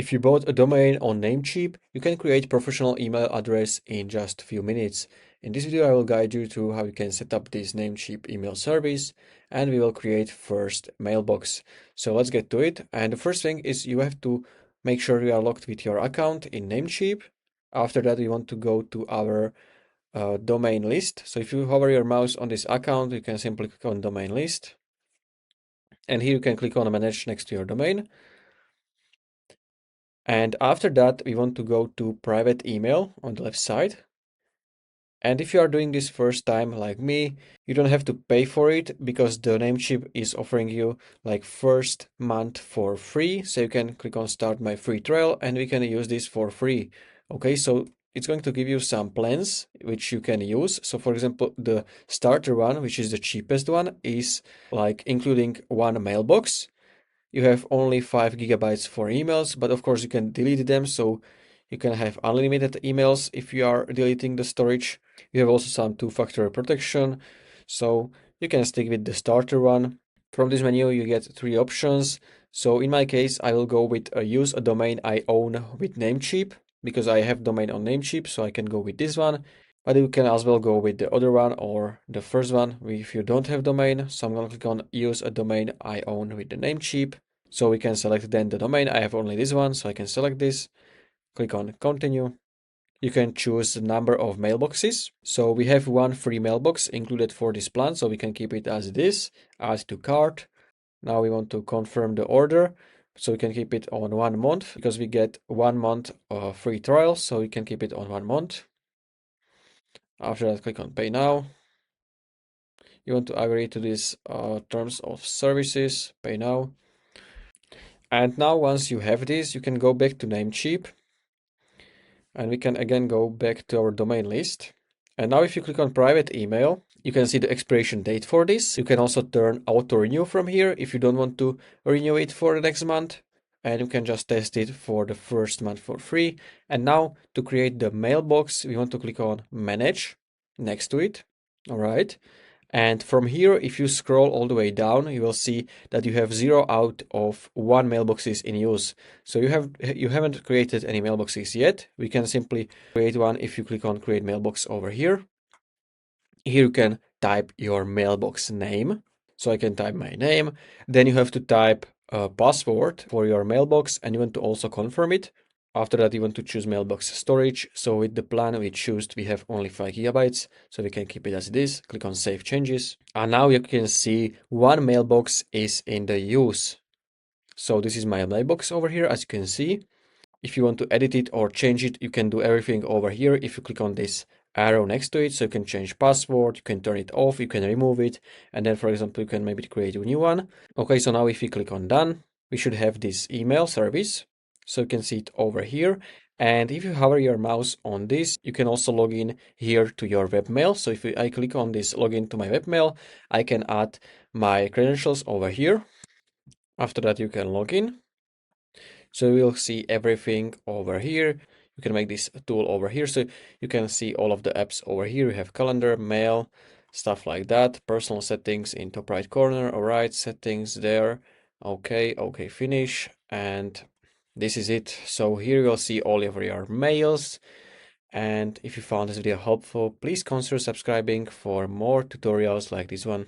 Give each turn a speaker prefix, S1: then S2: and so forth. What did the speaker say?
S1: If you bought a domain on Namecheap, you can create professional email address in just a few minutes. In this video, I will guide you through how you can set up this Namecheap email service, and we will create first mailbox. So let's get to it. And the first thing is you have to make sure you are logged with your account in Namecheap. After that, we want to go to our domain list. So if you hover your mouse on this account, you can simply click on domain list. And here you can click on manage next to your domain. And after that, we want to go to private email on the left side. And if you are doing this first time like me, you don't have to pay for it because the Namecheap is offering you like first month for free. So you can click on start my free trial and we can use this for free. Okay, so it's going to give you some plans which you can use. So for example, the starter one, which is the cheapest one, is like including one mailbox. You have only 5 gigabytes for emails, but of course you can delete them, so you can have unlimited emails if you are deleting the storage. You have also some two-factor protection, so you can stick with the starter one. From this menu you get 3 options. So in my case I will go with use a domain I own with Namecheap, because I have domain on Namecheap, so I can go with this one. But you can as well go with the other one or the first one if you don't have domain. So I'm going to click on use a domain I own with the Namecheap. So we can select then the domain. I have only this one, so I can select this. Click on continue. You can choose the number of mailboxes. So we have one free mailbox included for this plan, so we can keep it as it is. Add to cart. Now we want to confirm the order. So we can keep it on 1 month because we get 1 month free trial. So we can keep it on 1 month. After that, click on pay now. You want to agree to these terms of services, pay now. And now once you have this, you can go back to Namecheap. And we can again go back to our domain list. And now if you click on private email, you can see the expiration date for this. You can also turn auto renew from here if you don't want to renew it for the next month. And you can just test it for the first month for free. And now to create the mailbox, we want to click on manage next to it. All right. And from here, if you scroll all the way down, you will see that you have 0 out of 1 mailboxes in use. So you haven't created any mailboxes yet. We can simply create one if you click on create mailbox over here. Here you can type your mailbox name. So I can type my name. Then you have to type a password for your mailbox and you want to also confirm it. After that, you want to choose mailbox storage. So with the plan we choose, we have only 5 gigabytes, so we can keep it as it is. Click on save changes. And now you can see one mailbox is in the use. So this is my mailbox over here, as you can see. If you want to edit it or change it, you can do everything over here. If you click on this arrow next to it, so you can change password, you can turn it off, you can remove it. And then, for example, you can maybe create a new one. Okay, so now if you click on done, we should have this email service. So you can see it over here. And if you hover your mouse on this, you can also log in here to your webmail. So if I click on this login to my webmail, I can add my credentials over here. After that, you can log in. So we'll see everything over here. You can make this tool over here. So you can see all of the apps over here. You have calendar, mail, stuff like that. Personal settings in top right corner. All right, settings there. Okay, finish. And this is it. So here you'll see all of your mails. And if you found this video helpful, please consider subscribing for more tutorials like this one.